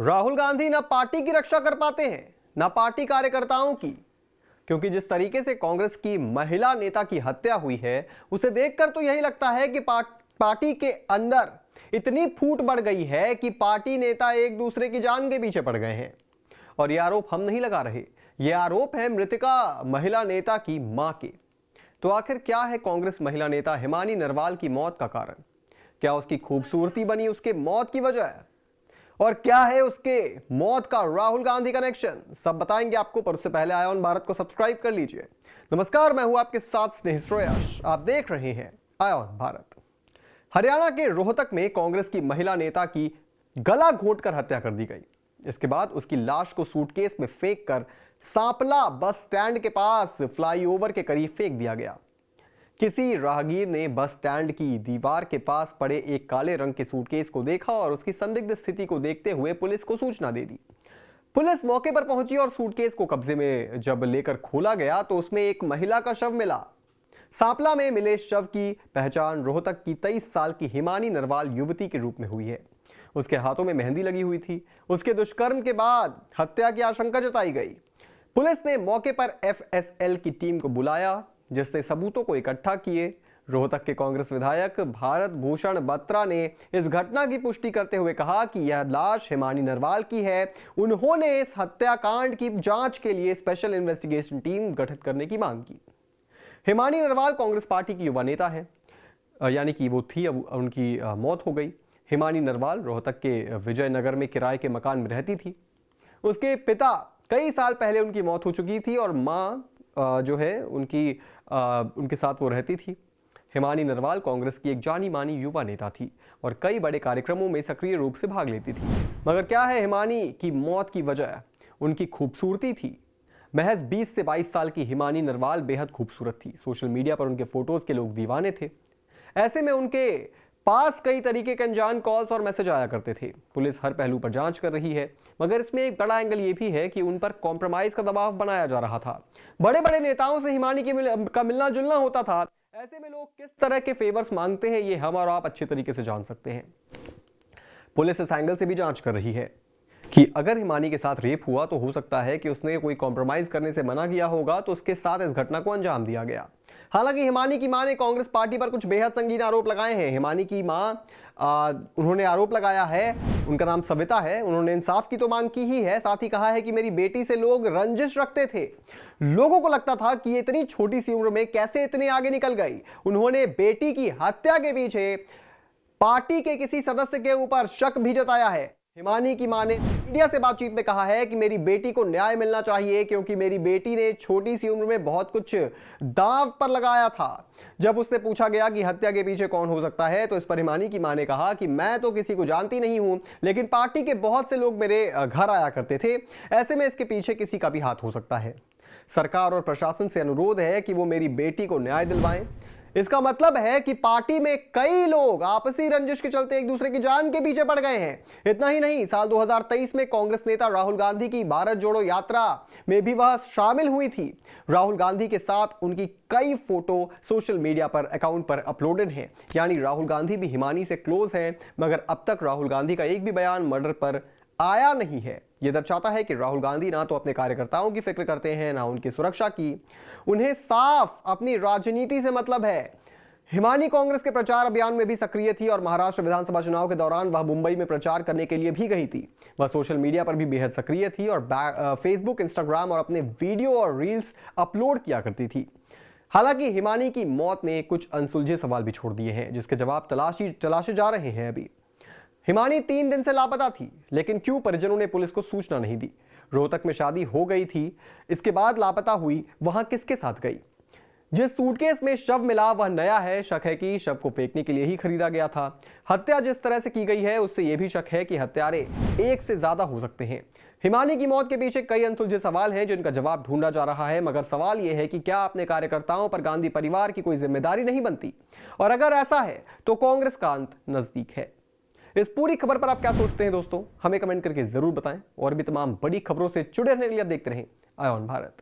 राहुल गांधी ना पार्टी की रक्षा कर पाते हैं ना पार्टी कार्यकर्ताओं की, क्योंकि जिस तरीके से कांग्रेस की महिला नेता की हत्या हुई है उसे देखकर तो यही लगता है कि पार्टी के अंदर इतनी फूट बढ़ गई है कि पार्टी नेता एक दूसरे की जान के पीछे पड़ गए हैं। और यह आरोप हम नहीं लगा रहे, यह आरोप है मृतका महिला नेता की मां के। तो आखिर क्या है कांग्रेस महिला नेता हिमानी नरवाल की मौत का कारण? क्या उसकी खूबसूरती बनी उसके मौत की वजह? और क्या है उसके मौत का राहुल गांधी कनेक्शन? सब बताएंगे आपको, पर उससे पहले आया ऑन भारत को सब्सक्राइब कर लीजिए। नमस्कार, मैं हूं आपके साथ स्नेह श्रेयस, आप देख रहे हैं आया ऑन भारत। हरियाणा के रोहतक में कांग्रेस की महिला नेता की गला घोंटकर हत्या कर दी गई। इसके बाद उसकी लाश को सूटकेस में फेंक कर सांपला बस स्टैंड के पास फ्लाईओवर के करीब फेंक दिया गया। किसी राहगीर ने बस स्टैंड की दीवार के पास पड़े एक काले रंग के सूटकेस को देखा और उसकी संदिग्ध स्थिति को देखते हुए पुलिस को सूचना दे दी। पुलिस मौके पर पहुंची और सूटकेस को कब्जे में जब लेकर खोला गया तो उसमें एक महिला का शव मिला। सांपला में मिले शव की पहचान रोहतक की 23 साल की हिमानी नरवाल युवती के रूप में हुई है। उसके हाथों में मेहंदी लगी हुई थी। उसके दुष्कर्म के बाद हत्या की आशंका जताई गई। पुलिस ने मौके पर एफएसएल की टीम को बुलाया, जिसने सबूतों को इकट्ठा किए। रोहतक के कांग्रेस विधायक भारत भूषण बत्रा ने इस घटना की पुष्टि करते हुए कहा कि यह लाश हिमानी नरवाल की है। उन्होंने इस हत्याकांड की जांच के लिए स्पेशल इन्वेस्टिगेशन टीम गठित करने की मांग की। हिमानी नरवाल कांग्रेस पार्टी की युवा नेता है, यानी कि वो थी, अब उनकी मौत हो गई। हिमानी नरवाल रोहतक के विजयनगर में किराए के मकान में रहती थी। उसके पिता कई साल पहले उनकी मौत हो चुकी थी और माँ जो है उनके साथ वो रहती थी। हिमानी नरवाल कांग्रेस की एक जानी मानी युवा नेता थी और कई बड़े कार्यक्रमों में सक्रिय रूप से भाग लेती थी। मगर क्या है हिमानी की मौत की वजह? उनकी खूबसूरती थी। महज 20 से 22 साल की हिमानी नरवाल बेहद खूबसूरत थी। सोशल मीडिया पर उनके फोटोज के लोग दीवाने थे। ऐसे में उनके पास कई तरीके के अनजान कॉल्स और मैसेज आया करते थे। पुलिस हर पहलू पर जांच कर रही है, मगर इसमें एक बड़ा एंगल ये भी है कि उन पर कॉम्प्रोमाइज का दबाव बनाया जा रहा था। बड़े बड़े नेताओं से हिमानी का मिलना जुलना होता था। ऐसे में लोग किस तरह के फेवर्स मांगते हैं ये हम और आप अच्छे तरीके से जान सकते हैं। पुलिस इस एंगल से भी जांच कर रही है कि अगर हिमानी के साथ रेप हुआ तो हो सकता है कि उसने कोई कॉम्प्रोमाइज करने से मना किया होगा, तो उसके साथ इस घटना को अंजाम दिया गया। हालांकि हिमानी की मां ने कांग्रेस पार्टी पर कुछ बेहद संगीन आरोप लगाए हैं। हिमानी की मां उन्होंने आरोप लगाया है, उनका नाम सविता है, उन्होंने इंसाफ की तो मांग की ही है, साथ ही कहा है कि मेरी बेटी से लोग रंजिश रखते थे। लोगों को लगता था कि ये इतनी छोटी सी उम्र में कैसे इतने आगे निकल गई। उन्होंने बेटी की हत्या के पीछे पार्टी के किसी सदस्य के ऊपर शक भी जताया है। हिमानी की मां ने मीडिया से बातचीत में कहा है कि मेरी बेटी को न्याय मिलना चाहिए, क्योंकि मेरी बेटी ने छोटी सी उम्र में बहुत कुछ दांव पर लगाया था। जब उससे पूछा गया कि हत्या के पीछे कौन हो सकता है, तो इस पर हिमानी की मां ने कहा कि मैं तो किसी को जानती नहीं हूं, लेकिन पार्टी के बहुत से लोग मेरे घर आया करते थे। ऐसे में इसके पीछे किसी का भी हाथ हो सकता है। सरकार और प्रशासन से अनुरोध है कि वो मेरी बेटी को न्याय दिलवाएं। इसका मतलब है कि पार्टी में कई लोग आपसी रंजिश के चलते एक दूसरे की जान के पीछे पड़ गए हैं। इतना ही नहीं, साल 2023 में कांग्रेस नेता राहुल गांधी की भारत जोड़ो यात्रा में भी वह शामिल हुई थी। राहुल गांधी के साथ उनकी कई फोटो सोशल मीडिया पर अकाउंट पर अपलोडेड हैं, यानी राहुल गांधी भी हिमानी से क्लोज हैं। मगर अब तक राहुल गांधी का एक भी बयान मर्डर पर आया नहीं है। यह दर्शाता है कि राहुल गांधी ना तो अपने कार्यकर्ताओं की फिक्र करते हैं, ना उनकी सुरक्षा की। उन्हें साफ अपनी राजनीति से मतलब है। हिमानी कांग्रेस के प्रचार अभियान में भी सक्रिय थी और महाराष्ट्र विधानसभा चुनाव के दौरान वह मुंबई में प्रचार करने के लिए भी गई थी। वह सोशल मीडिया पर भी बेहद सक्रिय थी और फेसबुक, इंस्टाग्राम और अपने वीडियो और रील्स अपलोड किया करती थी। हालांकि हिमानी की मौत ने कुछ अनसुलझे सवाल भी छोड़ दिए हैं, जिसके जवाब तलाशे जा रहे हैं। अभी हिमानी 3 दिन से लापता थी, लेकिन क्यों परिजनों ने पुलिस को सूचना नहीं दी? रोहतक में शादी हो गई थी, इसके बाद लापता हुई, वहां किसके साथ गई? जिस सूटकेस में शव मिला वह नया है। शक है कि शव को फेंकने के लिए ही खरीदा गया था। हत्या जिस तरह से की गई है उससे यह भी शक है कि हत्यारे एक से ज्यादा हो सकते हैं। हिमानी की मौत के पीछे कई अनसुलझे सवाल हैं जिनका जवाब ढूंढा जा रहा है, मगर सवाल यह है कि क्या अपने कार्यकर्ताओं पर गांधी परिवार की कोई जिम्मेदारी नहीं बनती? और अगर ऐसा है तो कांग्रेस का अंत नजदीक है। इस पूरी खबर पर आप क्या सोचते हैं दोस्तों? हमें कमेंट करके जरूर बताएं और भी तमाम बड़ी खबरों से जुड़े रहने के लिए आप देखते रहें आया ऑन भारत।